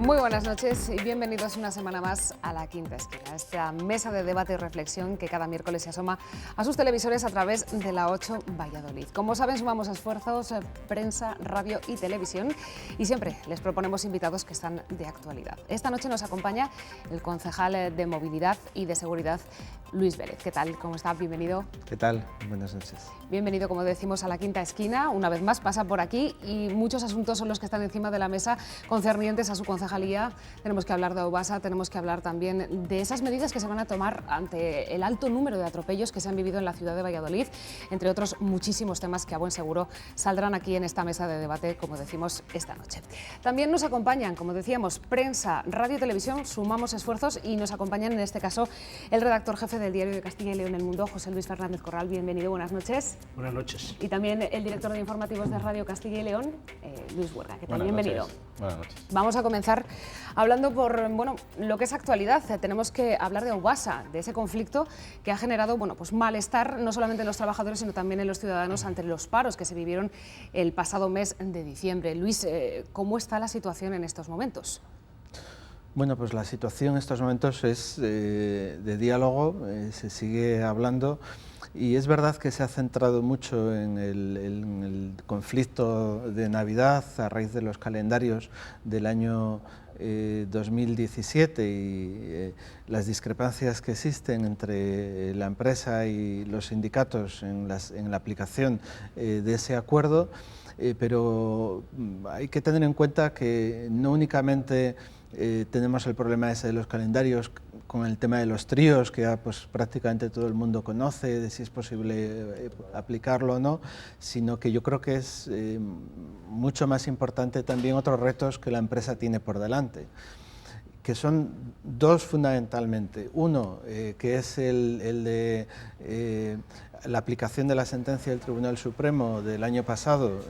Muy buenas noches y bienvenidos una semana más a La Quinta Esquina, esta mesa de debate y reflexión que cada miércoles se asoma a sus televisores a través de la 8 Valladolid. Como saben, sumamos esfuerzos, prensa, radio y televisión y siempre les proponemos invitados que están de actualidad. Esta noche nos acompaña el concejal de Movilidad y de Seguridad, Luis Vélez. ¿Qué tal? ¿Cómo está? Bienvenido. ¿Qué tal? Buenas noches. Bienvenido, como decimos, a La Quinta Esquina. Una vez más pasa por aquí y muchos asuntos son los que están encima de la mesa concernientes a su concejalía. Tenemos que hablar de Aubasa, tenemos que hablar también de esas medidas que se van a tomar ante el alto número de atropellos que se han vivido en la ciudad de Valladolid, entre otros muchísimos temas que a buen seguro saldrán aquí en esta mesa de debate, como decimos, esta noche. También nos acompañan, como decíamos, prensa, radio y televisión, sumamos esfuerzos y nos acompañan en este caso el redactor jefe del Diario de Castilla y León El Mundo, José Luis Fernández Corral. Bienvenido, buenas noches. Buenas noches. Y también el director de informativos de Radio Castilla y León, Luis Huerga. ¿Qué tal? Bienvenido. Buenas noches. Vamos a comenzar hablando por lo que es actualidad. Tenemos que hablar de Aubasa, de ese conflicto que ha generado malestar no solamente en los trabajadores, sino también en los ciudadanos ante los paros que se vivieron el pasado mes de diciembre. Luis, ¿cómo está la situación en estos momentos? Bueno, pues la situación en estos momentos es de diálogo, se sigue hablando y es verdad que se ha centrado mucho en el conflicto de Navidad a raíz de los calendarios del año 2017 y las discrepancias que existen entre la empresa y los sindicatos en la aplicación de ese acuerdo, pero hay que tener en cuenta que no únicamente tenemos el problema ese de los calendarios con el tema de los tríos, que ya pues prácticamente todo el mundo conoce, de si es posible aplicarlo o no, sino que yo creo que es mucho más importante también otros retos que la empresa tiene por delante, que son dos fundamentalmente. Uno, que es el de la aplicación de la sentencia del Tribunal Supremo del año pasado,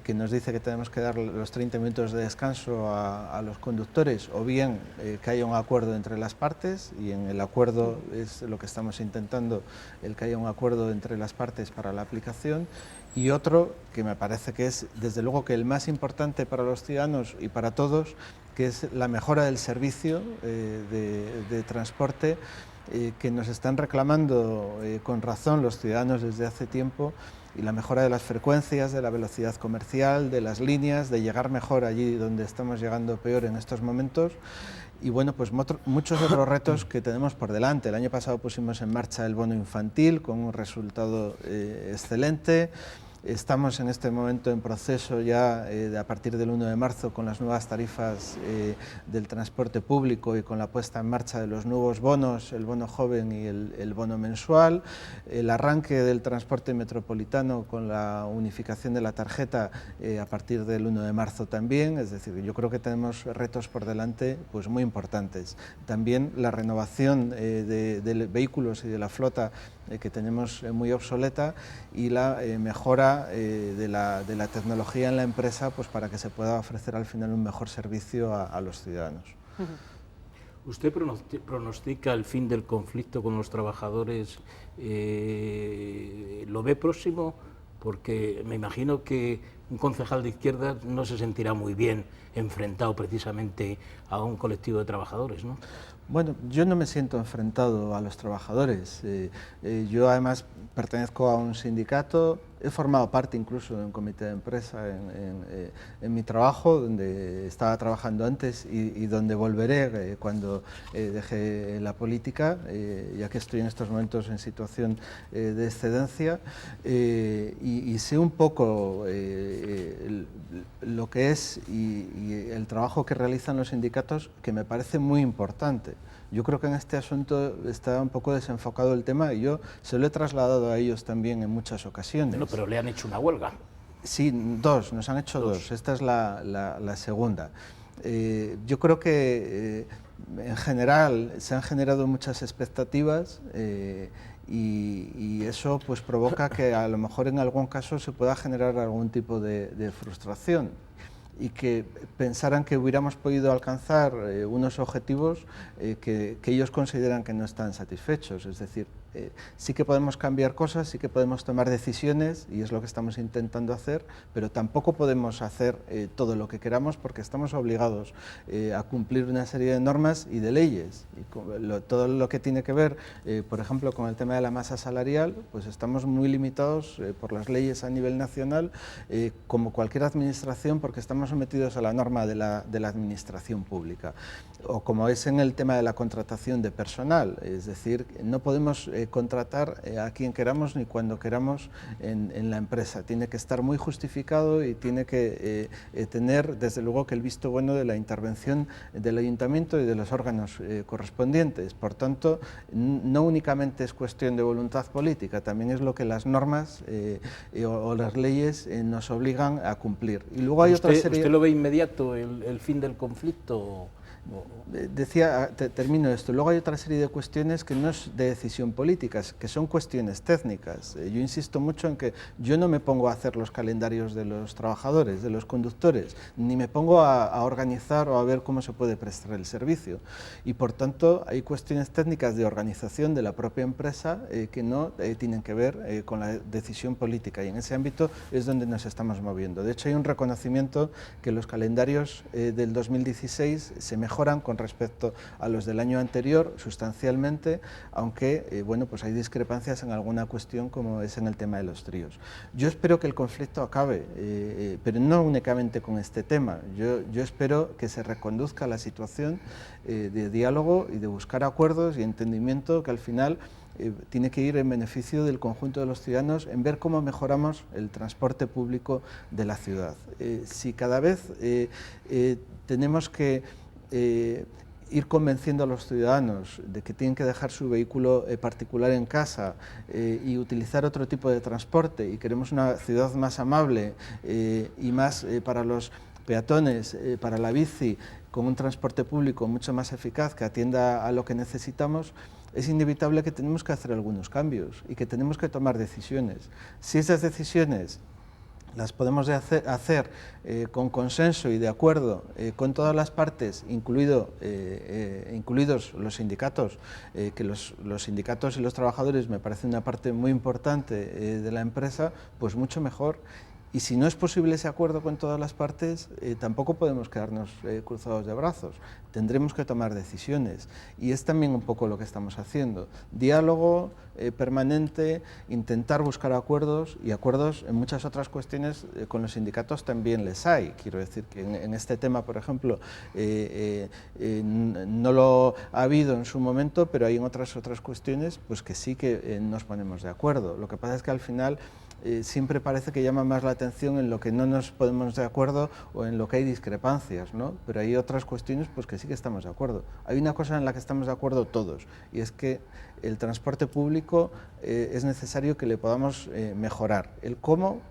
que nos dice que tenemos que dar los 30 minutos de descanso a los conductores, o bien que haya un acuerdo entre las partes, y en el acuerdo es lo que estamos intentando, el que haya un acuerdo entre las partes para la aplicación, y otro que me parece que es desde luego que el más importante para los ciudadanos y para todos, que es la mejora del servicio de transporte, que nos están reclamando con razón los ciudadanos desde hace tiempo, y la mejora de las frecuencias, de la velocidad comercial, de las líneas, de llegar mejor allí donde estamos llegando peor en estos momentos. Y bueno, pues muchos otros retos que tenemos por delante. El año pasado pusimos en marcha el bono infantil con un resultado excelente. Estamos en este momento en proceso ya a partir del 1 de marzo con las nuevas tarifas del transporte público y con la puesta en marcha de los nuevos bonos, el bono joven y el bono mensual, el arranque del transporte metropolitano con la unificación de la tarjeta a partir del 1 de marzo también. Es decir, yo creo que tenemos retos por delante pues muy importantes. También la renovación de vehículos y de la flota que tenemos muy obsoleta, y la mejora de la tecnología en la empresa, pues para que se pueda ofrecer al final un mejor servicio a los ciudadanos. ¿Usted pronostica el fin del conflicto con los trabajadores? ¿Lo ve próximo? Porque me imagino que un concejal de izquierdas no se sentirá muy bien enfrentado precisamente a un colectivo de trabajadores, ¿no? Bueno, yo no me siento enfrentado a los trabajadores. Yo además pertenezco a un sindicato, he formado parte incluso de un comité de empresa en mi trabajo, donde estaba trabajando antes y donde volveré cuando deje la política, ya que estoy en estos momentos en situación de excedencia, y sé un poco lo que es y el trabajo que realizan los sindicatos, que me parece muy importante. Yo creo que en este asunto está un poco desenfocado el tema y yo se lo he trasladado a ellos también en muchas ocasiones. Bueno, pero le han hecho una huelga. Sí, nos han hecho dos. Esta es la segunda. Yo creo que en general se han generado muchas expectativas y eso pues provoca que a lo mejor en algún caso se pueda generar algún tipo de frustración. y que pensaran que hubiéramos podido alcanzar unos objetivos que ellos consideran que no están satisfechos. Es decir, sí que podemos cambiar cosas, sí que podemos tomar decisiones, y es lo que estamos intentando hacer, pero tampoco podemos hacer todo lo que queramos, porque estamos obligados a cumplir una serie de normas y de leyes. Y todo lo que tiene que ver, por ejemplo, con el tema de la masa salarial, pues estamos muy limitados por las leyes a nivel nacional, como cualquier administración, porque estamos sometidos a la norma de la administración pública. O como es en el tema de la contratación de personal, es decir, no podemos contratar a quien queramos ni cuando queramos en la empresa. Tiene que estar muy justificado y tiene que tener, desde luego, que el visto bueno de la intervención del ayuntamiento y de los órganos correspondientes. Por tanto, no únicamente es cuestión de voluntad política, también es lo que las normas o las leyes nos obligan a cumplir. Y luego hay otra serie... ¿Usted lo ve inmediato, el fin del conflicto? Decía, termino esto, luego hay otra serie de cuestiones que no es de decisión política, que son cuestiones técnicas. Yo insisto mucho en que yo no me pongo a hacer los calendarios de los trabajadores, de los conductores, ni me pongo a organizar o a ver cómo se puede prestar el servicio. Y por tanto hay cuestiones técnicas de organización de la propia empresa que no tienen que ver con la decisión política, y en ese ámbito es donde nos estamos moviendo. De hecho, hay un reconocimiento que los calendarios del 2016 se mejoran con respecto a los del año anterior sustancialmente, aunque bueno, pues hay discrepancias en alguna cuestión, como es en el tema de los tríos. Yo espero que el conflicto acabe, pero no únicamente con este tema. Yo espero que se reconduzca la situación de diálogo y de buscar acuerdos y entendimiento, que al final tiene que ir en beneficio del conjunto de los ciudadanos, en ver cómo mejoramos el transporte público de la ciudad. Si cada vez tenemos que ir convenciendo a los ciudadanos de que tienen que dejar su vehículo particular en casa y utilizar otro tipo de transporte, y queremos una ciudad más amable y más para los peatones, para la bici, con un transporte público mucho más eficaz que atienda a lo que necesitamos, es inevitable que tenemos que hacer algunos cambios y que tenemos que tomar decisiones. Si esas decisiones las podemos hacer con consenso y de acuerdo con todas las partes, incluidos los sindicatos, que los sindicatos y los trabajadores me parece una parte muy importante de la empresa, pues mucho mejor. Y si no es posible ese acuerdo con todas las partes, tampoco podemos quedarnos cruzados de brazos. Tendremos que tomar decisiones, y es también un poco lo que estamos haciendo. Diálogo permanente, intentar buscar acuerdos, y acuerdos en muchas otras cuestiones con los sindicatos también les hay. Quiero decir que en este tema, por ejemplo, no lo ha habido en su momento, pero hay en otras cuestiones pues que sí que nos ponemos de acuerdo. Lo que pasa es que al final siempre parece que llama más la atención en lo que no nos ponemos de acuerdo o en lo que hay discrepancias, ¿no? Pero hay otras cuestiones pues que sí que estamos de acuerdo. Hay una cosa en la que estamos de acuerdo todos, y es que el transporte público es necesario que le podamos mejorar. El cómo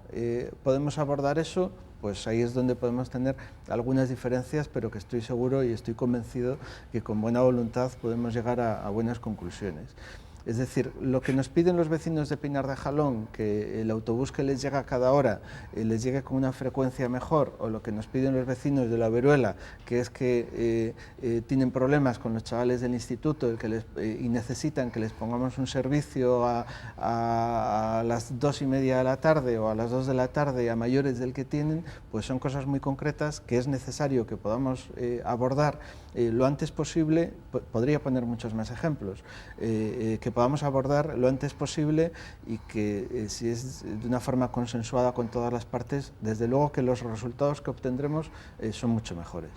podemos abordar eso, pues ahí es donde podemos tener algunas diferencias, pero que estoy seguro y estoy convencido que con buena voluntad podemos llegar a buenas conclusiones. Es decir, lo que nos piden los vecinos de Pinar de Jalón, que el autobús que les llega a cada hora les llegue con una frecuencia mejor, o lo que nos piden los vecinos de La Veruela, que es que tienen problemas con los chavales del instituto y necesitan que les pongamos un servicio a las 2:30 de la tarde o a las 2 de la tarde a mayores del que tienen, pues son cosas muy concretas que es necesario que podamos abordar lo antes posible. Podría poner muchos más ejemplos, que podamos abordar lo antes posible, y que si es de una forma consensuada con todas las partes, desde luego que los resultados que obtendremos son mucho mejores.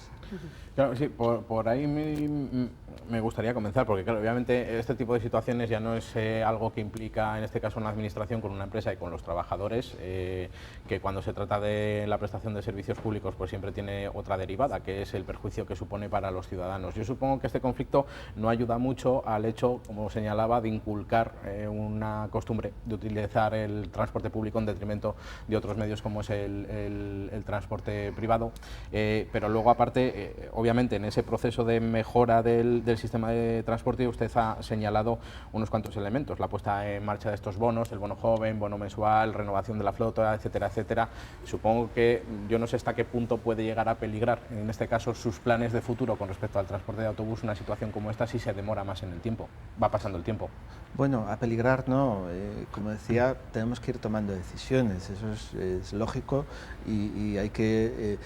Claro, sí, por ahí me gustaría comenzar, porque claro, obviamente este tipo de situaciones ya no es algo que implica, en este caso, una administración con una empresa y con los trabajadores, que cuando se trata de la prestación de servicios públicos pues siempre tiene otra derivada, que es el perjuicio que supone para los ciudadanos. Yo supongo que este conflicto no ayuda mucho al hecho, como señalaba, de inculcar una costumbre de utilizar el transporte público en detrimento de otros medios como es el transporte privado, pero luego aparte obviamente en ese proceso de mejora del sistema de transporte usted ha señalado unos cuantos elementos, la puesta en marcha de estos bonos, el bono joven, bono mensual, renovación de la flota, etcétera, etcétera. Supongo que yo no sé hasta qué punto puede llegar a peligrar, en este caso, sus planes de futuro con respecto al transporte de autobús, una situación como esta si se demora más en el tiempo, va pasando el tiempo. Bueno, a peligrar no, como decía, tenemos que ir tomando decisiones, eso es lógico y hay que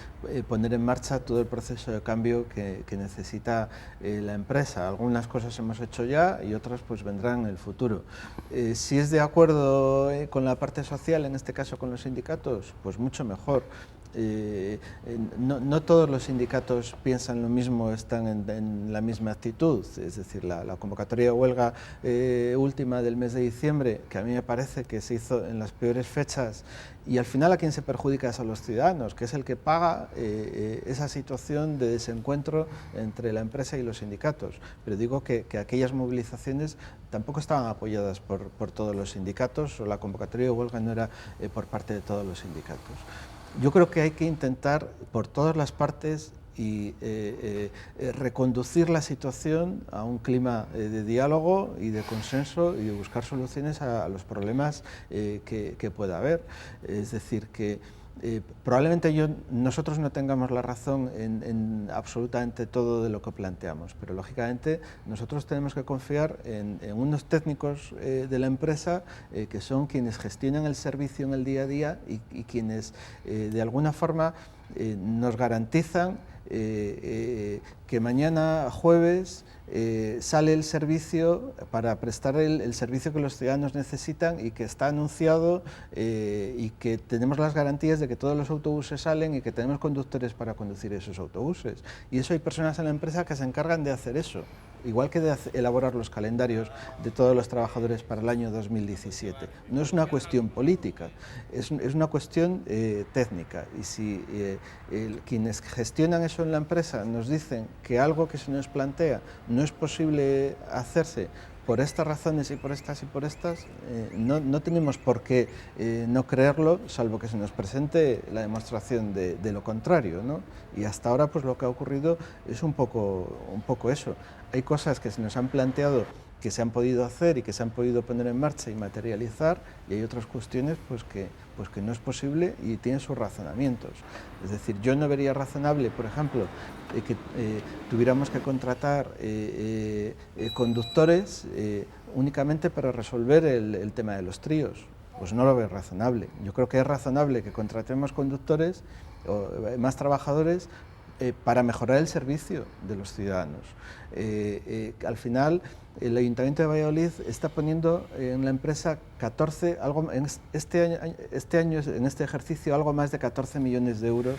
poner en marcha todo el proceso de cambio que necesita la empresa. Algunas cosas hemos hecho ya y otras pues vendrán en el futuro. Si es de acuerdo con la parte social, en este caso con los sindicatos, pues mucho mejor. No todos los sindicatos piensan lo mismo, están en la misma actitud, es decir, la convocatoria de huelga última del mes de diciembre, que a mí me parece que se hizo en las peores fechas y al final a quien se perjudica es a los ciudadanos, que es el que paga esa situación de desencuentro entre la empresa y los sindicatos. Pero digo que aquellas movilizaciones tampoco estaban apoyadas por todos los sindicatos, o la convocatoria de huelga no era por parte de todos los sindicatos. Yo creo que hay que intentar por todas las partes y reconducir la situación a un clima de diálogo y de consenso y de buscar soluciones a los problemas que pueda haber. Es decir, que probablemente nosotros no tengamos la razón en absolutamente todo de lo que planteamos, pero lógicamente nosotros tenemos que confiar en unos técnicos de la empresa que son quienes gestionan el servicio en el día a día y quienes de alguna forma nos garantizan que mañana jueves sale el servicio para prestar el servicio que los ciudadanos necesitan y que está anunciado y que tenemos las garantías de que todos los autobuses salen y que tenemos conductores para conducir esos autobuses. Y eso hay personas en la empresa que se encargan de hacer eso, igual que de elaborar los calendarios de todos los trabajadores para el año 2017. No es una cuestión política, es una cuestión técnica. Y si quienes gestionan eso en la empresa nos dicen que algo que se nos plantea no es posible hacerse por estas razones y por estas, no tenemos por qué no creerlo, salvo que se nos presente la demostración de lo contrario, ¿no? Y hasta ahora pues lo que ha ocurrido es un poco eso. Hay cosas que se nos han planteado que se han podido hacer y que se han podido poner en marcha y materializar, y hay otras cuestiones pues que no es posible y tienen sus razonamientos. Es decir, yo no vería razonable, por ejemplo, que tuviéramos que contratar conductores únicamente para resolver el tema de los tríos. Pues no lo veo razonable. Yo creo que es razonable que contratemos conductores o más trabajadores para mejorar el servicio de los ciudadanos. Al final, el Ayuntamiento de Valladolid está poniendo en la empresa en este ejercicio, algo más de 14 millones de euros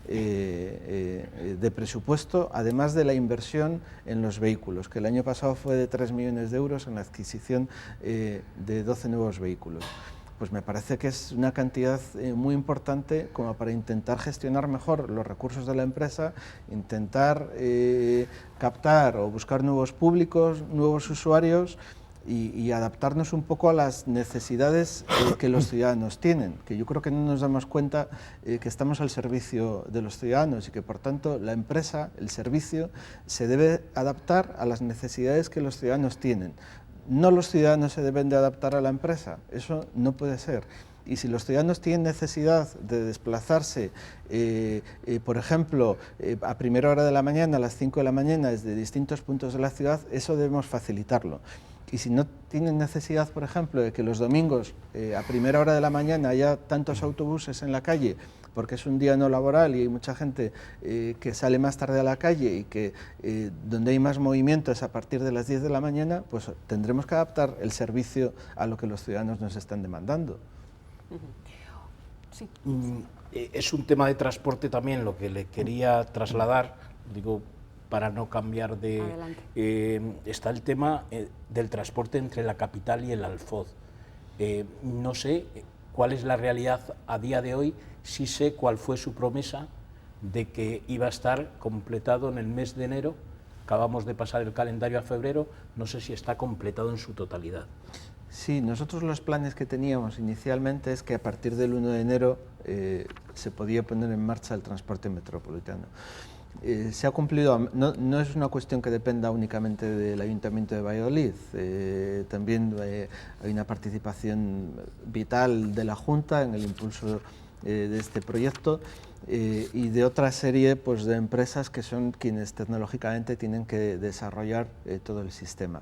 de presupuesto, además de la inversión en los vehículos, que el año pasado fue de 3 millones de euros en la adquisición de 12 nuevos vehículos. Pues me parece que es una cantidad muy importante como para intentar gestionar mejor los recursos de la empresa, intentar captar o buscar nuevos públicos, nuevos usuarios y adaptarnos un poco a las necesidades que los ciudadanos tienen, que yo creo que no nos damos cuenta que estamos al servicio de los ciudadanos y que por tanto la empresa, el servicio, se debe adaptar a las necesidades que los ciudadanos tienen. No los ciudadanos se deben de adaptar a la empresa, eso no puede ser. Y si los ciudadanos tienen necesidad de desplazarse, por ejemplo, a primera hora de la mañana, a las 5 de la mañana, desde distintos puntos de la ciudad, eso debemos facilitarlo. Y si no tienen necesidad, por ejemplo, de que los domingos, a primera hora de la mañana, haya tantos autobuses en la calle, porque es un día no laboral y hay mucha gente que sale más tarde a la calle y que donde hay más movimiento es a partir de las 10 de la mañana, pues tendremos que adaptar el servicio a lo que los ciudadanos nos están demandando. Sí. Es un tema de transporte también lo que le quería trasladar, digo, para no cambiar de... está el tema del transporte entre la capital y el Alfoz. No sé cuál es la realidad a día de hoy, sí sé cuál fue su promesa de que iba a estar completado en el mes de enero. Acabamos de pasar el calendario a febrero, no sé si está completado en su totalidad. Sí, nosotros los planes que teníamos inicialmente es que a partir del 1 de enero se podía poner en marcha el transporte metropolitano. Se ha cumplido, no es una cuestión que dependa únicamente del Ayuntamiento de Valladolid, también hay una participación vital de la Junta en el impulso de este proyecto y de otra serie pues, de empresas que son quienes tecnológicamente tienen que desarrollar todo el sistema.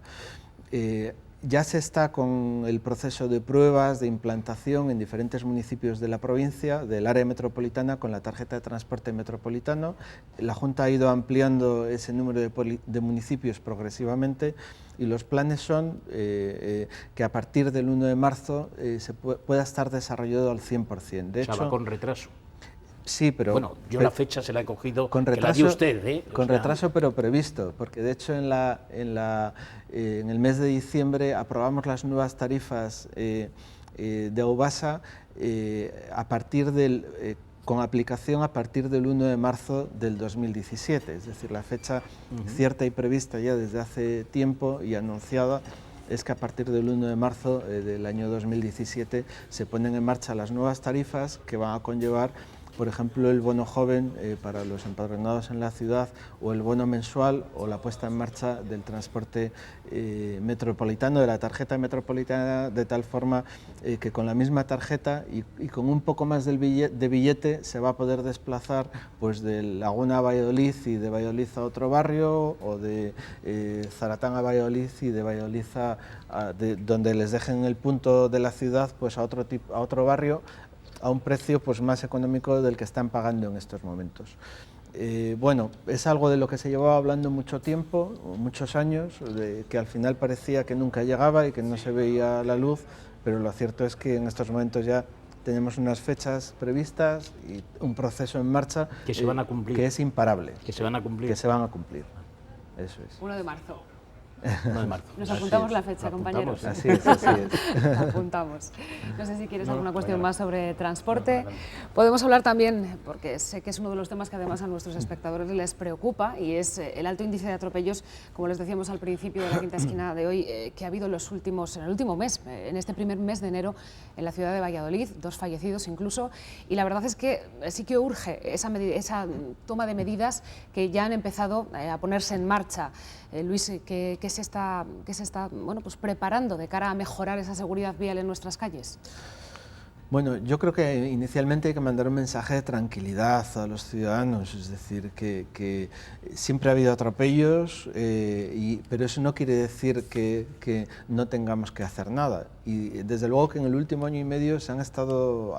Ya se está con el proceso de pruebas, de implantación en diferentes municipios de la provincia, del área metropolitana, con la tarjeta de transporte metropolitano. La Junta ha ido ampliando ese número de municipios progresivamente y los planes son que a partir del 1 de marzo se pueda estar desarrollado al 100%. De hecho, va con retraso. Sí, pero... Bueno, yo la fecha se la he cogido, con retraso, que la dio usted, ¿eh? Con retraso, pero previsto, porque de hecho en el mes de diciembre aprobamos las nuevas tarifas de Aubasa con aplicación a partir del 1 de marzo del 2017, es decir, la fecha cierta y prevista ya desde hace tiempo y anunciada es que a partir del 1 de marzo del año 2017 se ponen en marcha las nuevas tarifas que van a conllevar, por ejemplo, el bono joven para los empadronados en la ciudad o el bono mensual o la puesta en marcha del transporte metropolitano, de la tarjeta metropolitana, de tal forma que con la misma tarjeta y con un poco más de billete se va a poder desplazar pues, de Laguna a Valladolid y de Valladolid a otro barrio o de Zaratán a Valladolid y de Valladolid donde les dejen el punto de la ciudad pues, a otro barrio, a un precio pues, más económico del que están pagando en estos momentos. Bueno, es algo de lo que se llevaba hablando mucho tiempo, muchos años, de que al final parecía que nunca llegaba y que no se veía la luz, pero lo cierto es que en estos momentos ya tenemos unas fechas previstas y un proceso en marcha que se van a cumplir, que es imparable. Que se van a cumplir. Que se van a cumplir, eso es. 1 de marzo. 1 de marzo. Nos apuntamos la fecha, compañeros. Así es, así es. Apuntamos. No sé si quieres alguna cuestión más sobre transporte. Podemos hablar también, porque sé que es uno de los temas que además a nuestros espectadores les preocupa, y es el alto índice de atropellos, como les decíamos al principio de la quinta esquina de hoy, que ha habido en el último mes, en este primer mes de enero, en la ciudad de Valladolid, 2 fallecidos incluso, y la verdad es que sí que urge esa toma de medidas que ya han empezado a ponerse en marcha. Luis, ¿qué se está bueno, pues preparando de cara a mejorar esa seguridad vial en nuestras calles? Bueno, yo creo que inicialmente hay que mandar un mensaje de tranquilidad a los ciudadanos, es decir, que siempre ha habido atropellos, pero eso no quiere decir que no tengamos que hacer nada. Y desde luego que en el último año y medio se han estado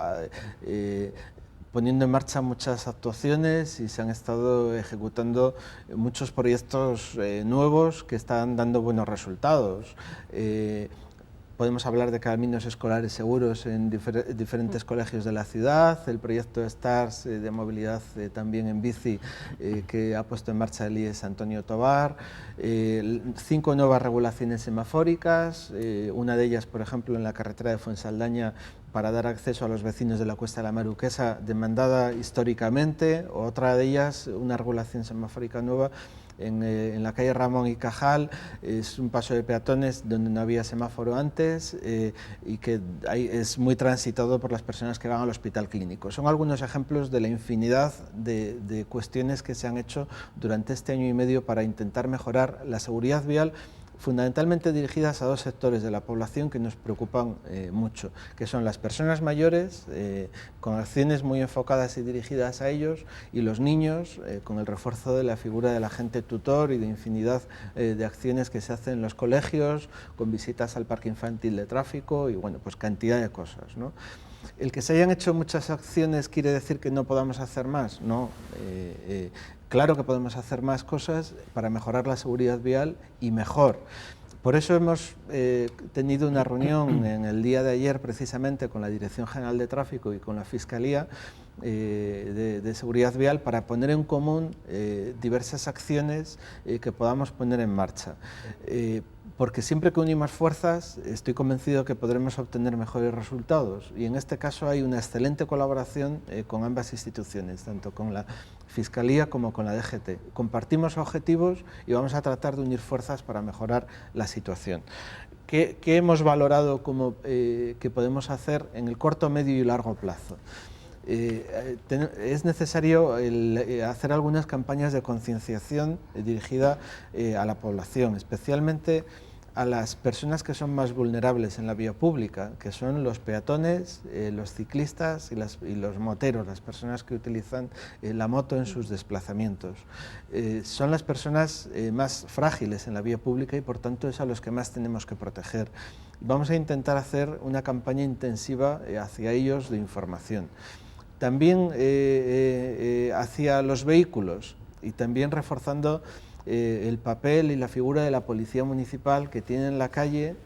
poniendo en marcha muchas actuaciones y se han estado ejecutando muchos proyectos nuevos que están dando buenos resultados. Podemos hablar de caminos escolares seguros en diferentes colegios de la ciudad, el proyecto STARS de movilidad también en bici que ha puesto en marcha el IES Antonio Tobar, 5 nuevas regulaciones semafóricas, una de ellas, por ejemplo, en la carretera de Fuensaldaña para dar acceso a los vecinos de la Cuesta de la Maruquesa, demandada históricamente, otra de ellas, una regulación semafórica nueva en la calle Ramón y Cajal, es un paso de peatones donde no había semáforo antes y que es muy transitado por las personas que van al hospital clínico. Son algunos ejemplos de la infinidad de cuestiones que se han hecho durante este año y medio para intentar mejorar la seguridad vial, fundamentalmente dirigidas a 2 sectores de la población que nos preocupan mucho, que son las personas mayores, con acciones muy enfocadas y dirigidas a ellos, y los niños, con el refuerzo de la figura del agente tutor y de infinidad de acciones que se hacen en los colegios, con visitas al parque infantil de tráfico y bueno, pues cantidad de cosas, ¿no? El que se hayan hecho muchas acciones quiere decir que no podamos hacer más, no. Claro que podemos hacer más cosas para mejorar la seguridad vial y mejor. Por eso hemos tenido una reunión en el día de ayer precisamente con la Dirección General de Tráfico y con la Fiscalía de Seguridad Vial para poner en común diversas acciones que podamos poner en marcha. Porque siempre que unimos fuerzas estoy convencido que podremos obtener mejores resultados y en este caso hay una excelente colaboración con ambas instituciones, tanto con la Fiscalía como con la DGT. Compartimos objetivos y vamos a tratar de unir fuerzas para mejorar la situación. ¿Qué hemos valorado como que podemos hacer en el corto, medio y largo plazo? es necesario hacer algunas campañas de concienciación dirigida a la población, especialmente a las personas que son más vulnerables en la vía pública, que son los peatones, los ciclistas y los moteros, las personas que utilizan la moto en sus desplazamientos. Son las personas más frágiles en la vía pública y por tanto es a los que más tenemos que proteger. Vamos a intentar hacer una campaña intensiva hacia ellos de información. También hacia los vehículos y también reforzando el papel y la figura de la policía municipal que tiene en la calle,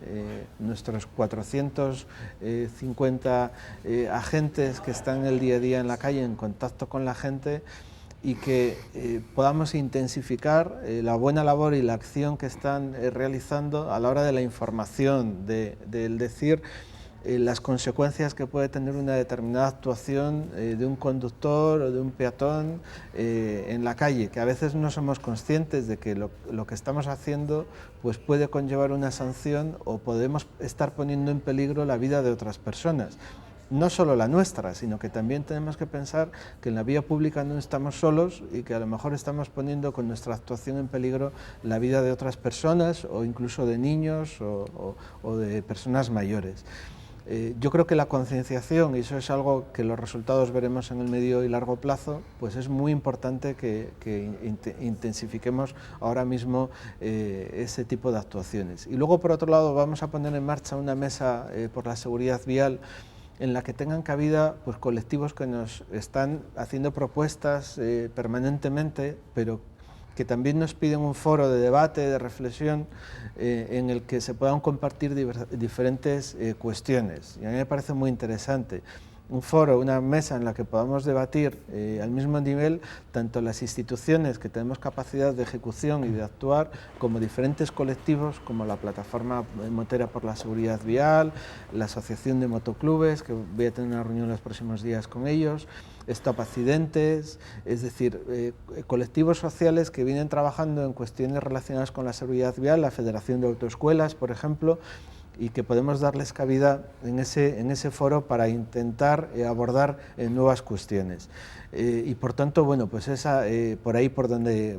nuestros 450 agentes que están el día a día en la calle en contacto con la gente, y que podamos intensificar la buena labor y la acción que están realizando a la hora de la información, del decir las consecuencias que puede tener una determinada actuación de un conductor o de un peatón en la calle, que a veces no somos conscientes de que lo que estamos haciendo pues puede conllevar una sanción o podemos estar poniendo en peligro la vida de otras personas. No solo la nuestra, sino que también tenemos que pensar que en la vía pública no estamos solos y que a lo mejor estamos poniendo con nuestra actuación en peligro la vida de otras personas o incluso de niños o de personas mayores. Yo creo que la concienciación, y eso es algo que los resultados veremos en el medio y largo plazo, pues es muy importante que intensifiquemos ahora mismo ese tipo de actuaciones. Y luego, por otro lado, vamos a poner en marcha una mesa por la seguridad vial en la que tengan cabida pues, colectivos que nos están haciendo propuestas permanentemente, pero que también nos piden un foro de debate, de reflexión, en el que se puedan compartir diferentes cuestiones. Y a mí me parece muy interesante. Un foro, una mesa en la que podamos debatir al mismo nivel tanto las instituciones que tenemos capacidad de ejecución y de actuar, como diferentes colectivos como la Plataforma Motera por la Seguridad Vial, la Asociación de Motoclubes, que voy a tener una reunión los próximos días con ellos, Stop Accidentes, es decir, colectivos sociales que vienen trabajando en cuestiones relacionadas con la seguridad vial, la Federación de Autoescuelas, por ejemplo, y que podemos darles cabida en ese foro para intentar abordar nuevas cuestiones. Y por tanto, bueno, pues por ahí por donde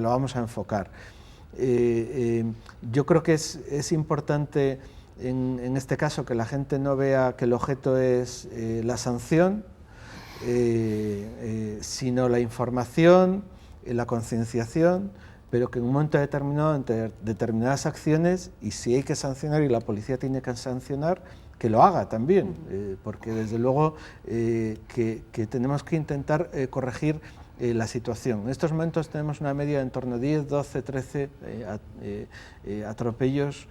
lo vamos a enfocar. Yo creo que es importante en este caso que la gente no vea que el objeto es la sanción, sino la información, la concienciación, pero que en un momento determinado, entre determinadas acciones, y si hay que sancionar y la policía tiene que sancionar, que lo haga también, porque desde luego que tenemos que intentar corregir la situación. En estos momentos tenemos una media de en torno a 10, 12, 13 atropellos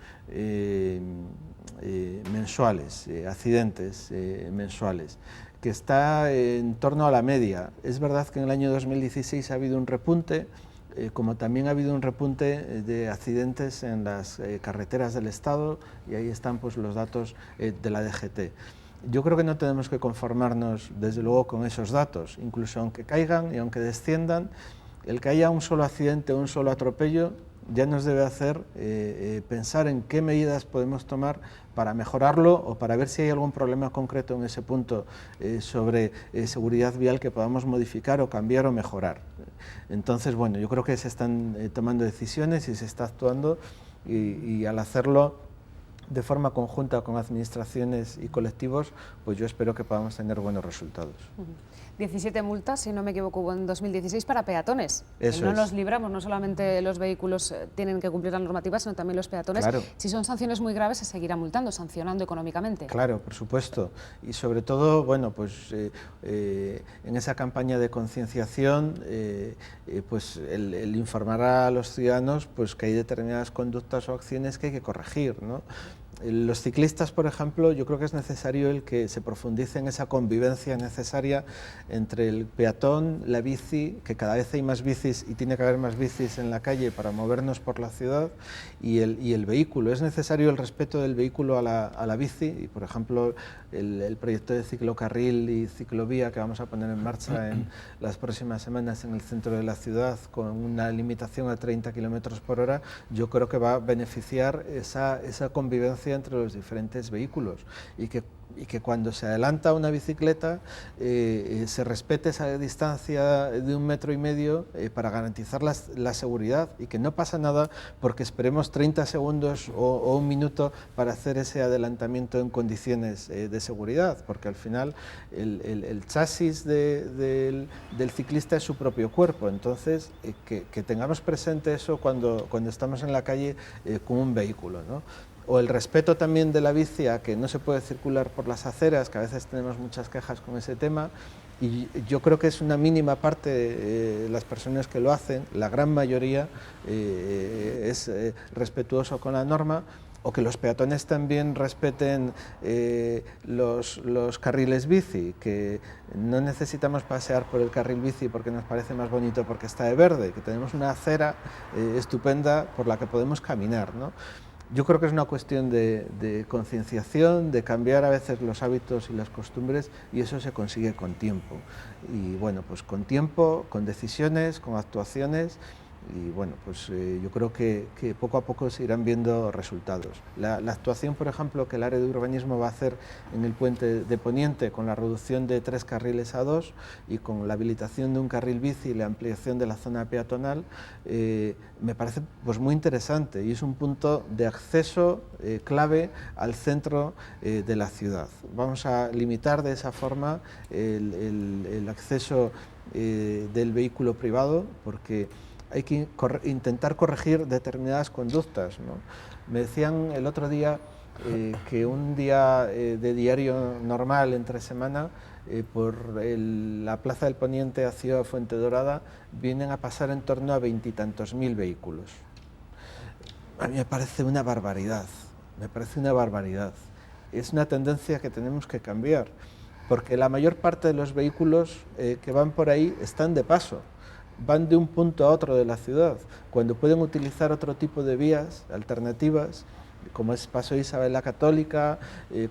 mensuales, accidentes mensuales, que está en torno a la media. Es verdad que en el año 2016 ha habido un repunte, como también ha habido un repunte de accidentes en las carreteras del Estado, y ahí están pues, los datos de la DGT. Yo creo que no tenemos que conformarnos, desde luego, con esos datos, incluso aunque caigan y aunque desciendan, el que haya un solo accidente o un solo atropello ya nos debe hacer pensar en qué medidas podemos tomar para mejorarlo o para ver si hay algún problema concreto en ese punto sobre seguridad vial que podamos modificar o cambiar o mejorar. Entonces, bueno, yo creo que se están tomando decisiones y se está actuando y al hacerlo de forma conjunta con administraciones y colectivos, pues yo espero que podamos tener buenos resultados. 17 multas, si no me equivoco, hubo en 2016 para peatones. Eso no es. nos libramos, no solamente los vehículos tienen que cumplir la normativa, sino también los peatones. Claro. Si son sanciones muy graves, se seguirá multando, sancionando económicamente. Claro, por supuesto. Y sobre todo, bueno, pues en esa campaña de concienciación, pues el informar a los ciudadanos pues que hay determinadas conductas o acciones que hay que corregir, ¿no? Los ciclistas, por ejemplo, yo creo que es necesario el que se profundice en esa convivencia necesaria entre el peatón, la bici, que cada vez hay más bicis y tiene que haber más bicis en la calle para movernos por la ciudad, y el vehículo. Es necesario el respeto del vehículo a la bici, y por ejemplo el proyecto de ciclocarril y ciclovía que vamos a poner en marcha en las próximas semanas en el centro de la ciudad con una limitación a 30 km por hora, yo creo que va a beneficiar esa convivencia entre los diferentes vehículos y que y que cuando se adelanta una bicicleta se respete esa distancia de 1,5 metros para garantizar la seguridad, y que no pasa nada porque esperemos 30 segundos o 1 minuto para hacer ese adelantamiento en condiciones de seguridad, porque al final el chasis del ciclista es su propio cuerpo. Entonces que tengamos presente eso cuando estamos en la calle con un vehículo, ¿no? O el respeto también de la bici, a que no se puede circular por las aceras, que a veces tenemos muchas quejas con ese tema, y yo creo que es una mínima parte las personas que lo hacen, la gran mayoría es respetuoso con la norma, o que los peatones también respeten los carriles bici, que no necesitamos pasear por el carril bici porque nos parece más bonito porque está de verde, que tenemos una acera estupenda por la que podemos caminar, ¿no? Yo creo que es una cuestión de concienciación, de cambiar a veces los hábitos y las costumbres, y eso se consigue con tiempo. Y bueno, pues con tiempo, con decisiones, con actuaciones, y bueno, pues yo creo que poco a poco se irán viendo resultados. La actuación, por ejemplo, que el área de urbanismo va a hacer en el puente de Poniente, con la reducción de 3 carriles a 2 y con la habilitación de un carril bici y la ampliación de la zona peatonal, me parece pues muy interesante, y es un punto de acceso clave al centro de la ciudad. Vamos a limitar de esa forma el acceso del vehículo privado, porque hay que intentar corregir determinadas conductas, ¿no? Me decían el otro día que un día de diario normal entre semana, por la Plaza del Poniente hacia Fuentedobrada, vienen a pasar en torno a 20 y tantos mil vehículos. A mí me parece una barbaridad, Es una tendencia que tenemos que cambiar, porque la mayor parte de los vehículos que van por ahí están de paso. Van de un punto a otro de la ciudad, cuando pueden utilizar otro tipo de vías alternativas, como es Paso Isabel la Católica,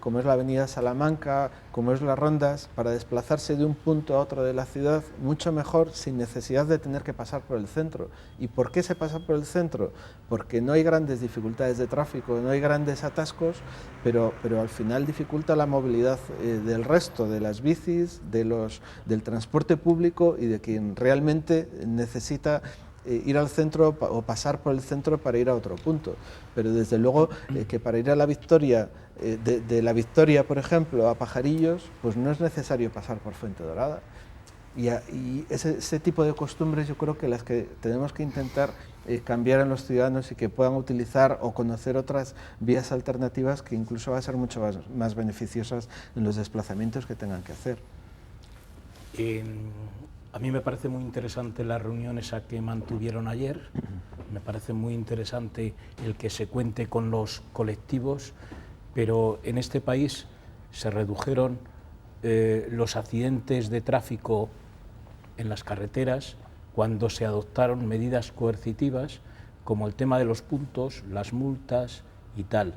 como es la Avenida Salamanca, como es las Rondas, para desplazarse de un punto a otro de la ciudad mucho mejor, sin necesidad de tener que pasar por el centro. ¿Y por qué se pasa por el centro? Porque no hay grandes dificultades de tráfico, no hay grandes atascos, pero al final dificulta la movilidad del resto, de las bicis, del transporte público y de quien realmente necesita ir al centro o pasar por el centro para ir a otro punto. Pero desde luego que para ir a la Victoria, de la Victoria, por ejemplo, a Pajarillos, pues no es necesario pasar por Fuentedobrada. Y ese tipo de costumbres yo creo que las que tenemos que intentar cambiar en los ciudadanos, y que puedan utilizar o conocer otras vías alternativas que incluso va a ser mucho más beneficiosas en los desplazamientos que tengan que hacer. A mí me parece muy interesante la reunión esa que mantuvieron ayer, me parece muy interesante el que se cuente con los colectivos, pero en este país se redujeron los accidentes de tráfico en las carreteras cuando se adoptaron medidas coercitivas como el tema de los puntos, las multas y tal.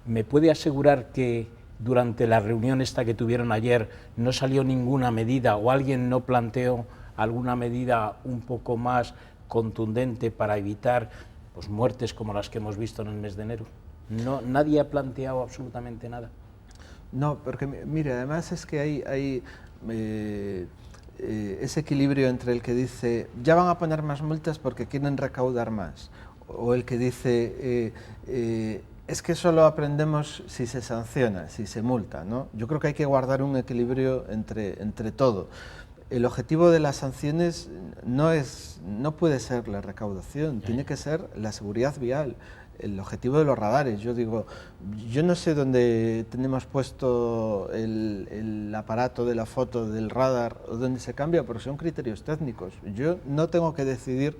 ¿Me puede asegurar que durante la reunión esta que tuvieron ayer no salió ninguna medida, o alguien no planteó alguna medida un poco más contundente para evitar pues, muertes como las que hemos visto en el mes de enero? No, nadie ha planteado absolutamente nada. No, porque mire, además es que hay ese equilibrio entre el que dice ya van a poner más multas porque quieren recaudar más, o el que dice es que solo aprendemos si se sanciona, si se multa, ¿no? Yo creo que hay que guardar un equilibrio entre todo. El objetivo de las sanciones no puede ser la recaudación, tiene que ser la seguridad vial. El objetivo de los radares, yo digo, yo no sé dónde tenemos puesto el aparato de la foto del radar o dónde se cambia, pero son criterios técnicos. Yo no tengo que decidir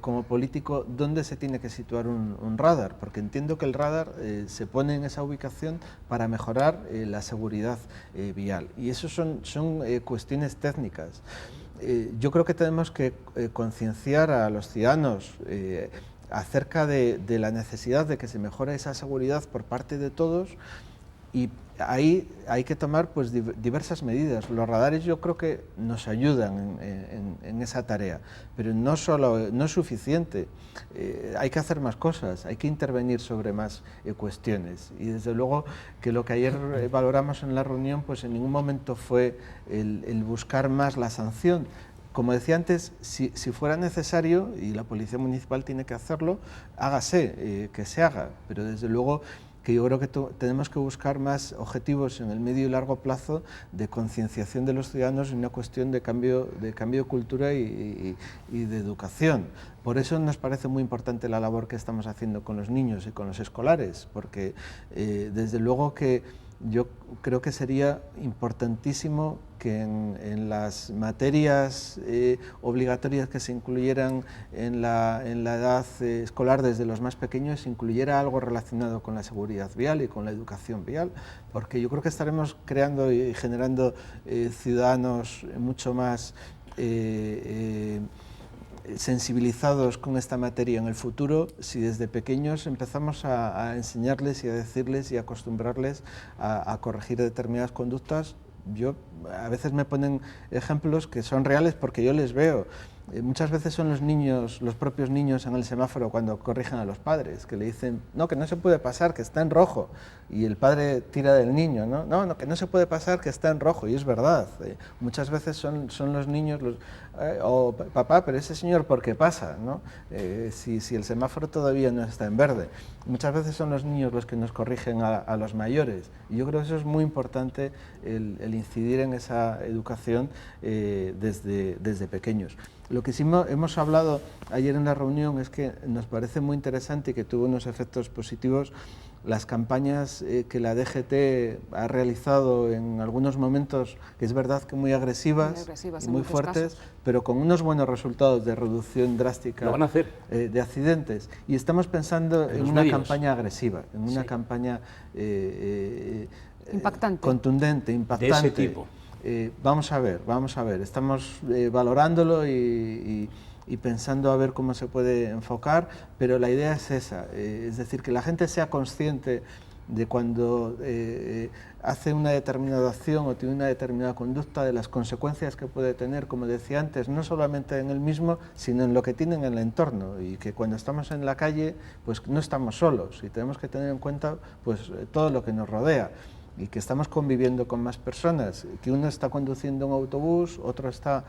como político dónde se tiene que situar un radar, porque entiendo que el radar se pone en esa ubicación para mejorar la seguridad vial, y eso son cuestiones técnicas. Yo creo que tenemos que concienciar a los ciudadanos acerca de la necesidad de que se mejore esa seguridad por parte de todos, Y ahí hay que tomar pues diversas medidas. Los radares yo creo que nos ayudan en esa tarea, pero no es suficiente. Hay que hacer más cosas, hay que intervenir sobre más cuestiones. Y desde luego que lo que ayer valoramos en la reunión, pues en ningún momento fue el buscar más la sanción. Como decía antes, si fuera necesario, y la Policía Municipal tiene que hacerlo, hágase, que se haga, pero desde luego que yo creo que tenemos que buscar más objetivos en el medio y largo plazo de concienciación de los ciudadanos y una cuestión de cambio de cultura y de educación. Por eso nos parece muy importante la labor que estamos haciendo con los niños y con los escolares, porque desde luego que yo creo que sería importantísimo que en las materias obligatorias que se incluyeran en la edad escolar desde los más pequeños se incluyera algo relacionado con la seguridad vial y con la educación vial, porque yo creo que estaremos creando y generando ciudadanos mucho más sensibilizados con esta materia en el futuro si desde pequeños empezamos a enseñarles y a decirles y a acostumbrarles a corregir determinadas conductas. A veces me ponen ejemplos que son reales porque yo les veo. Muchas veces son los propios niños en el semáforo cuando corrigen a los padres, que le dicen, no, que no se puede pasar, que está en rojo, y el padre tira del niño, no, que no se puede pasar, que está en rojo, y es verdad. Muchas veces son los niños, papá, pero ese señor, ¿por qué pasa? ¿No? Si el semáforo todavía no está en verde. Muchas veces son los niños los que nos corrigen a los mayores, y yo creo que eso es muy importante, el incidir en esa educación desde pequeños. Lo que sí hemos hablado ayer en la reunión es que nos parece muy interesante y que tuvo unos efectos positivos las campañas que la DGT ha realizado en algunos momentos, que es verdad que muy agresivas y muy fuertes, pero con unos buenos resultados de reducción drástica de accidentes. Y estamos pensando en una campaña agresiva, en una campaña contundente, impactante. De ese tipo. Vamos a ver, estamos valorándolo y pensando a ver cómo se puede enfocar, pero la idea es esa, es decir, que la gente sea consciente de cuando hace una determinada acción o tiene una determinada conducta, de las consecuencias que puede tener, como decía antes, no solamente en él mismo, sino en lo que tiene en el entorno, y que cuando estamos en la calle, pues no estamos solos y tenemos que tener en cuenta pues todo lo que nos rodea. Y que estamos conviviendo con más personas, que uno está conduciendo un autobús, otro está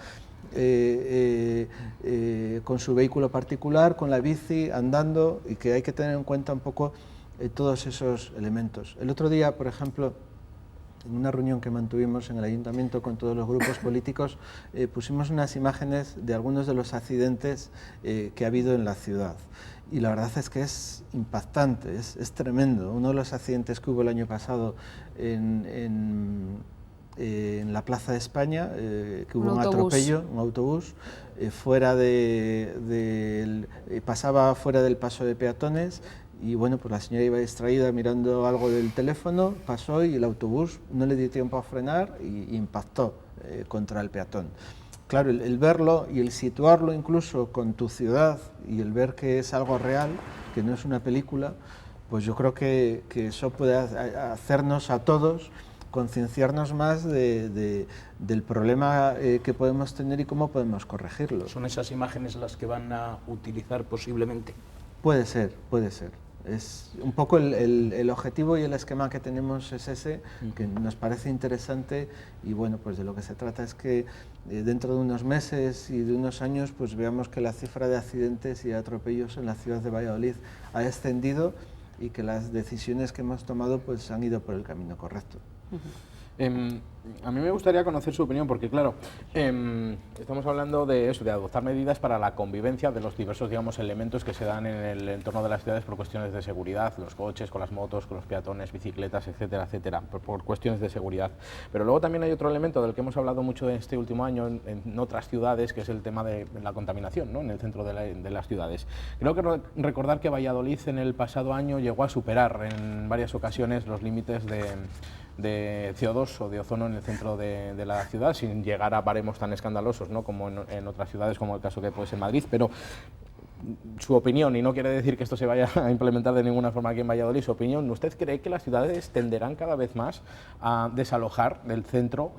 con su vehículo particular, con la bici, andando, y que hay que tener en cuenta un poco todos esos elementos. El otro día, por ejemplo, en una reunión que mantuvimos en el ayuntamiento con todos los grupos políticos, pusimos unas imágenes de algunos de los accidentes que ha habido en la ciudad. Y la verdad es que es impactante, es tremendo. Uno de los accidentes que hubo el año pasado en la Plaza de España, que hubo un atropello, un autobús, pasaba fuera del paso de peatones, y bueno, pues la señora iba distraída mirando algo del teléfono, pasó y el autobús no le dio tiempo a frenar y impactó contra el peatón. Claro, el verlo y el situarlo incluso con tu ciudad y el ver que es algo real, que no es una película, pues yo creo que eso puede hacernos a todos concienciarnos más del problema que podemos tener y cómo podemos corregirlo. ¿Son esas imágenes las que van a utilizar posiblemente? Puede ser, puede ser. Es un poco el objetivo y el esquema que tenemos es ese, que nos parece interesante, y bueno, pues de lo que se trata es que dentro de unos meses y de unos años pues veamos que la cifra de accidentes y de atropellos en la ciudad de Valladolid ha descendido y que las decisiones que hemos tomado pues han ido por el camino correcto. A mí me gustaría conocer su opinión porque, claro, estamos hablando de eso, de adoptar medidas para la convivencia de los diversos, digamos, elementos que se dan en el entorno de las ciudades por cuestiones de seguridad, los coches, con las motos, con los peatones, bicicletas, etcétera, etcétera, por cuestiones de seguridad. Pero luego también hay otro elemento del que hemos hablado mucho en este último año en otras ciudades, que es el tema de la contaminación, ¿no?, en el centro de las ciudades. Creo que recordar que Valladolid en el pasado año llegó a superar en varias ocasiones los límites de CO2 o de ozono en el centro de la ciudad, sin llegar a baremos tan escandalosos, ¿no?, como en otras ciudades, como el caso que puede ser Madrid, pero su opinión, y no quiere decir que esto se vaya a implementar de ninguna forma aquí en Valladolid, su opinión, ¿usted cree que las ciudades tenderán cada vez más a desalojar del centro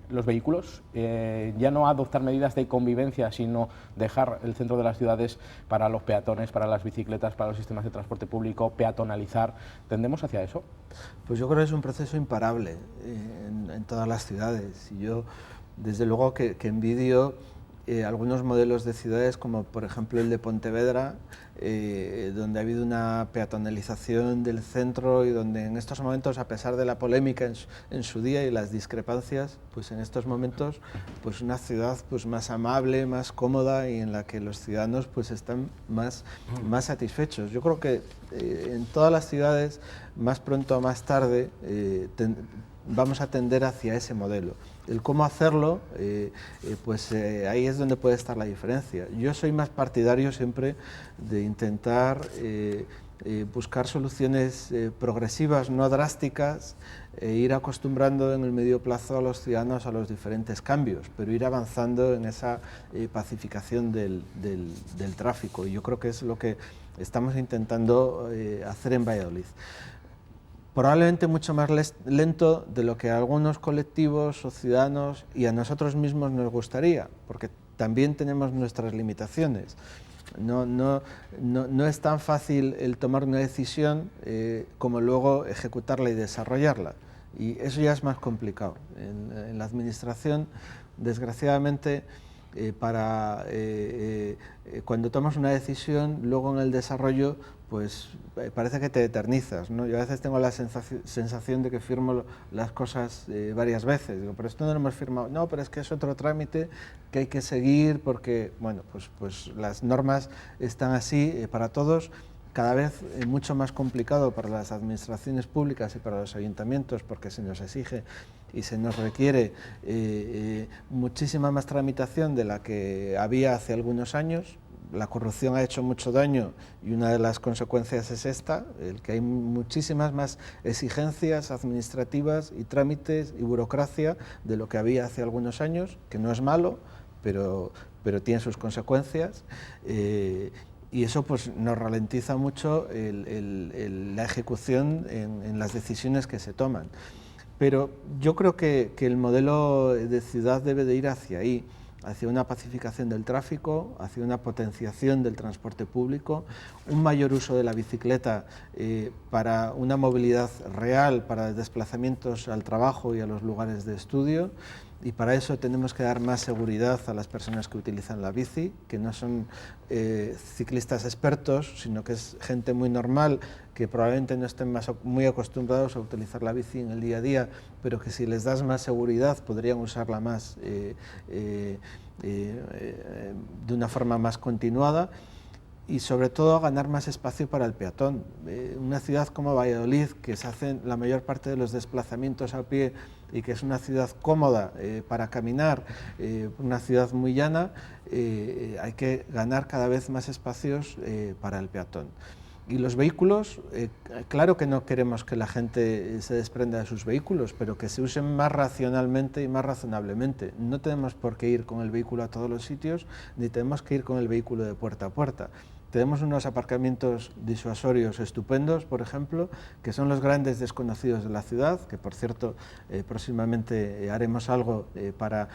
los vehículos? Ya no a adoptar medidas de convivencia, sino dejar el centro de las ciudades para los peatones, para las bicicletas, para los sistemas de transporte público, peatonalizar. ¿Tendemos hacia eso? Pues yo creo que es un proceso imparable en todas las ciudades. Y yo, desde luego, que envidio algunos modelos de ciudades, como por ejemplo el de Pontevedra, donde ha habido una peatonalización del centro y donde en estos momentos, a pesar de la polémica en su día y las discrepancias, pues en estos momentos pues una ciudad pues más amable, más cómoda y en la que los ciudadanos pues están más satisfechos. Yo creo que en todas las ciudades, más pronto o más tarde, vamos a tender hacia ese modelo. El cómo hacerlo, ahí es donde puede estar la diferencia. Yo soy más partidario siempre de intentar buscar soluciones progresivas, no drásticas, e ir acostumbrando en el medio plazo a los ciudadanos a los diferentes cambios, pero ir avanzando en esa pacificación del tráfico. Y yo creo que es lo que estamos intentando hacer en Valladolid. Probablemente mucho más lento de lo que a algunos colectivos o ciudadanos y a nosotros mismos nos gustaría, porque también tenemos nuestras limitaciones. No es tan fácil el tomar una decisión como luego ejecutarla y desarrollarla, y eso ya es más complicado. En la administración, desgraciadamente, cuando tomas una decisión, luego en el desarrollo pues parece que te eternizas, ¿no? Yo a veces tengo la sensación de que firmo las cosas varias veces. Digo, pero esto no lo hemos firmado. No, pero es que es otro trámite que hay que seguir porque, bueno, pues las normas están así para todos. Cada vez es mucho más complicado para las administraciones públicas y para los ayuntamientos, porque se nos exige y se nos requiere muchísima más tramitación de la que había hace algunos años. La corrupción ha hecho mucho daño y una de las consecuencias es esta, el que hay muchísimas más exigencias administrativas y trámites y burocracia de lo que había hace algunos años, que no es malo, pero tiene sus consecuencias. Y eso pues nos ralentiza mucho la ejecución en las decisiones que se toman. Pero yo creo que el modelo de ciudad debe de ir hacia ahí, hacia una pacificación del tráfico, hacia una potenciación del transporte público, un mayor uso de la bicicleta para una movilidad real, para desplazamientos al trabajo y a los lugares de estudio. Y para eso tenemos que dar más seguridad a las personas que utilizan la bici, que no son ciclistas expertos, sino que es gente muy normal, que probablemente no estén muy acostumbrados a utilizar la bici en el día a día, pero que si les das más seguridad podrían usarla más de una forma más continuada. Y sobre todo ganar más espacio para el peatón. Una ciudad como Valladolid, que se hacen la mayor parte de los desplazamientos a pie y que es una ciudad cómoda para caminar, una ciudad muy llana, hay que ganar cada vez más espacios para el peatón. Y los vehículos, claro que no queremos que la gente se desprenda de sus vehículos, pero que se usen más racionalmente y más razonablemente. No tenemos por qué ir con el vehículo a todos los sitios, ni tenemos que ir con el vehículo de puerta a puerta. Tenemos unos aparcamientos disuasorios estupendos, por ejemplo, que son los grandes desconocidos de la ciudad, que por cierto próximamente haremos algo para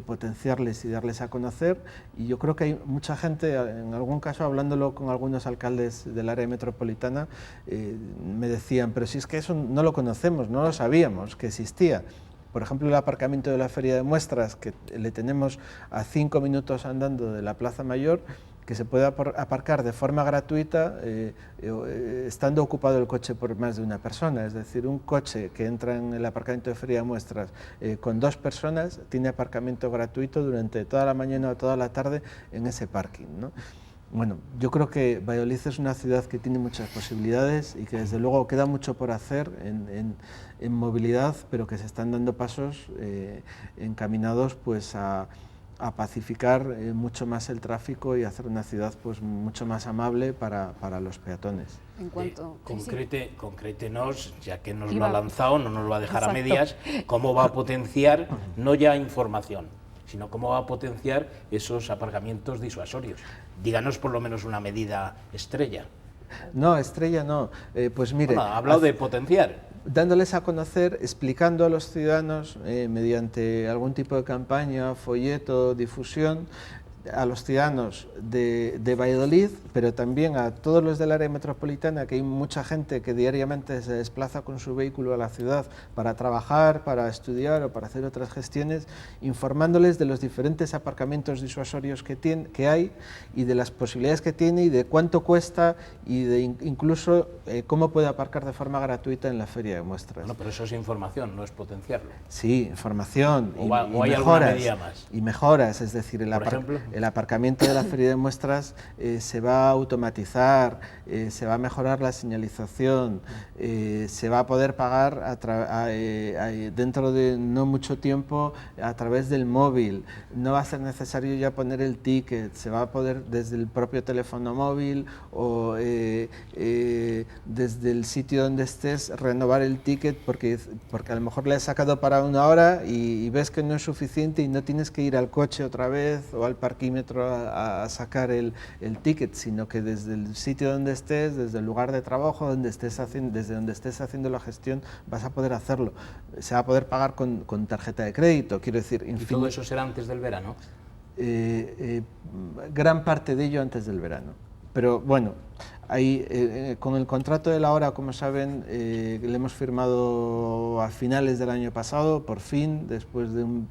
potenciarles y darles a conocer. Y yo creo que hay mucha gente, en algún caso hablándolo con algunos alcaldes del área metropolitana, me decían, pero si es que eso no lo conocemos, no lo sabíamos que existía. Por ejemplo, el aparcamiento de la Feria de Muestras, que le tenemos a 5 minutos andando de la Plaza Mayor, que se puede aparcar de forma gratuita estando ocupado el coche por más de una persona. Es decir, un coche que entra en el aparcamiento de Feria de Muestras con 2 personas tiene aparcamiento gratuito durante toda la mañana o toda la tarde en ese parking, ¿no? Bueno, yo creo que Valladolid es una ciudad que tiene muchas posibilidades y que desde luego queda mucho por hacer en movilidad, pero que se están dando pasos encaminados pues a pacificar mucho más el tráfico y hacer una ciudad pues mucho más amable para los peatones. En cuanto concrétenos, ya que nos lo ha lanzado, no nos lo va a dejar a medias, cómo va a potenciar no ya información, sino cómo va a potenciar esos aparcamientos disuasorios. Díganos por lo menos una medida estrella. No, estrella no. Pues mire... Bueno, ha hablado de potenciar. Dándoles a conocer, explicando a los ciudadanos, mediante algún tipo de campaña, folleto, difusión, a los ciudadanos de Valladolid, pero también a todos los del área metropolitana, que hay mucha gente que diariamente se desplaza con su vehículo a la ciudad para trabajar, para estudiar o para hacer otras gestiones, informándoles de los diferentes aparcamientos disuasorios que hay y de las posibilidades que tiene y de cuánto cuesta y de incluso cómo puede aparcar de forma gratuita en la feria de muestras. Bueno, pero eso es información, no es potenciarlo. Sí, información o y hay mejoras. Medida más. Y mejoras, es decir, ¿Por ejemplo? El aparcamiento de la feria de muestras se va a automatizar, se va a mejorar la señalización, se va a poder pagar dentro de no mucho tiempo a través del móvil, no va a ser necesario ya poner el ticket, se va a poder desde el propio teléfono móvil o desde el sitio donde estés renovar el ticket porque a lo mejor le has sacado para 1 hora y ves que no es suficiente y no tienes que ir al coche otra vez o al parquímetro a sacar el ticket, sino que desde el sitio donde estés, desde el lugar de trabajo, desde donde estés haciendo la gestión, vas a poder hacerlo. Se va a poder pagar con tarjeta de crédito, quiero decir... ¿Y todo eso será antes del verano? Gran parte de ello antes del verano. Pero bueno, con el contrato de la hora, como saben, le hemos firmado a finales del año pasado, por fin, después de un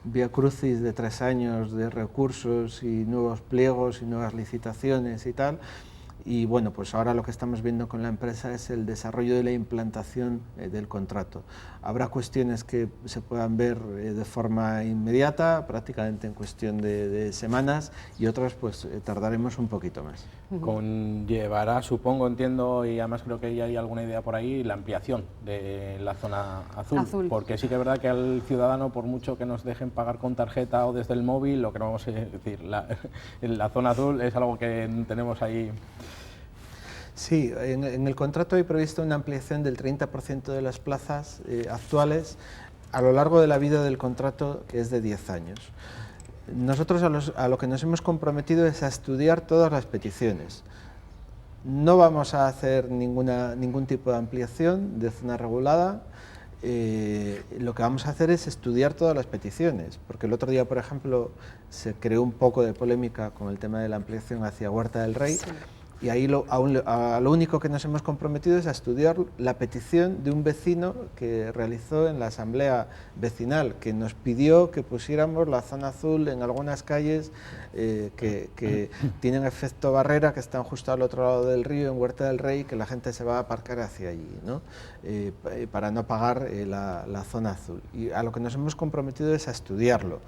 vía crucis de 3 años de recursos y nuevos pliegos y nuevas licitaciones y tal. Y bueno, pues ahora lo que estamos viendo con la empresa es el desarrollo de la implantación del contrato. Habrá cuestiones que se puedan ver de forma inmediata, prácticamente en cuestión de semanas, y otras pues tardaremos un poquito más. Conllevará, supongo, entiendo, y además creo que ya hay alguna idea por ahí, la ampliación de la zona azul, porque sí que es verdad que al ciudadano, por mucho que nos dejen pagar con tarjeta o desde el móvil, lo que no vamos a decir, la zona azul es algo que tenemos ahí. Sí, en el contrato hay previsto una ampliación del 30% de las plazas actuales a lo largo de la vida del contrato, que es de 10 años. Nosotros a lo que nos hemos comprometido es a estudiar todas las peticiones. No vamos a hacer ningún tipo de ampliación de zona regulada. Lo que vamos a hacer es estudiar todas las peticiones, porque el otro día, por ejemplo, se creó un poco de polémica con el tema de la ampliación hacia Huerta del Rey. Sí. Y ahí lo único que nos hemos comprometido es a estudiar la petición de un vecino que realizó en la asamblea vecinal, que nos pidió que pusiéramos la zona azul en algunas calles que tienen efecto barrera, que están justo al otro lado del río, en Huerta del Rey, que la gente se va a aparcar hacia allí, ¿no? Para no pagar la zona azul. Y a lo que nos hemos comprometido es a estudiarlo.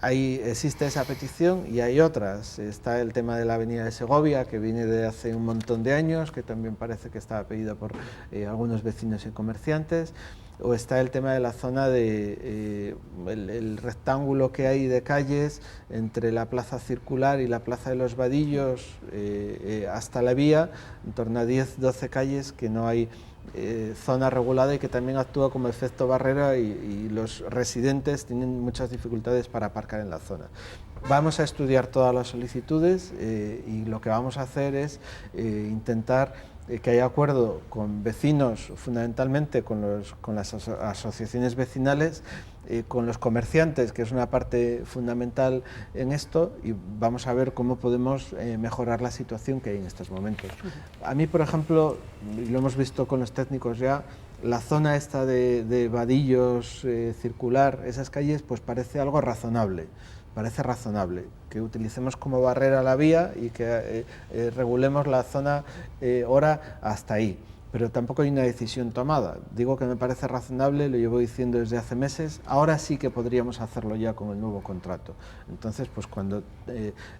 Ahí existe esa petición y hay otras. Está el tema de la avenida de Segovia, que viene de hace un montón de años, que también parece que estaba pedido por algunos vecinos y comerciantes. O está el tema de la zona el rectángulo que hay de calles entre la plaza circular y la plaza de los Vadillos hasta la vía, en torno a 10-12 calles que no hay zona regulada y que también actúa como efecto barrera y los residentes tienen muchas dificultades para aparcar en la zona. Vamos a estudiar todas las solicitudes y lo que vamos a hacer es intentar que haya acuerdo con vecinos, fundamentalmente con las asociaciones vecinales, con los comerciantes, que es una parte fundamental en esto, y vamos a ver cómo podemos mejorar la situación que hay en estos momentos. A mí, por ejemplo, y lo hemos visto con los técnicos ya, la zona esta de Vadillos, circular, esas calles, pues parece algo razonable. Parece razonable que utilicemos como barrera la vía y que regulemos la zona hora hasta ahí, pero tampoco hay una decisión tomada. Digo que me parece razonable, lo llevo diciendo desde hace meses, ahora sí que podríamos hacerlo ya con el nuevo contrato. Entonces, pues cuando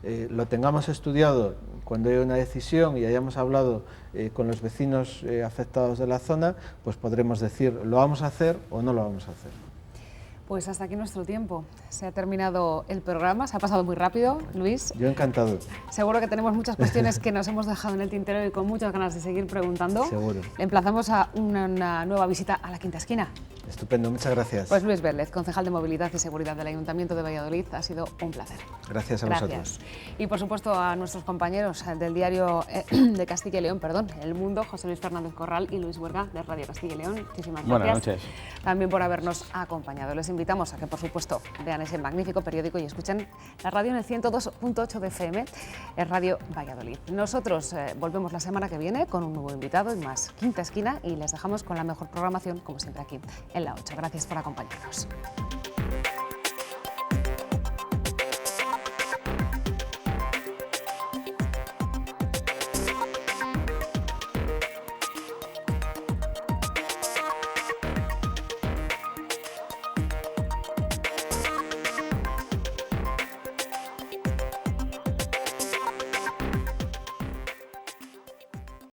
lo tengamos estudiado, cuando haya una decisión y hayamos hablado con los vecinos afectados de la zona, pues podremos decir, ¿lo vamos a hacer o no lo vamos a hacer? Pues hasta aquí nuestro tiempo. Se ha terminado el programa, se ha pasado muy rápido, Luis. Yo encantado. Seguro que tenemos muchas cuestiones que nos hemos dejado en el tintero y con muchas ganas de seguir preguntando. Seguro. Le emplazamos a una nueva visita a la Quinta Esquina. Estupendo, muchas gracias. Pues Luis Vélez, concejal de Movilidad y Seguridad del Ayuntamiento de Valladolid, ha sido un placer. Gracias a vosotros. Y por supuesto a nuestros compañeros del diario de Castilla y León, El Mundo, José Luis Fernández Corral y Luis Huerga de Radio Castilla y León. Muchísimas gracias. Buenas noches. También por habernos acompañado. Les invitamos a que, por supuesto, vean ese magnífico periódico y escuchen la radio en el 102.8 de FM, en Radio Valladolid. Nosotros volvemos la semana que viene con un nuevo invitado y más Quinta Esquina, y les dejamos con la mejor programación, como siempre, aquí en la 8. Gracias por acompañarnos.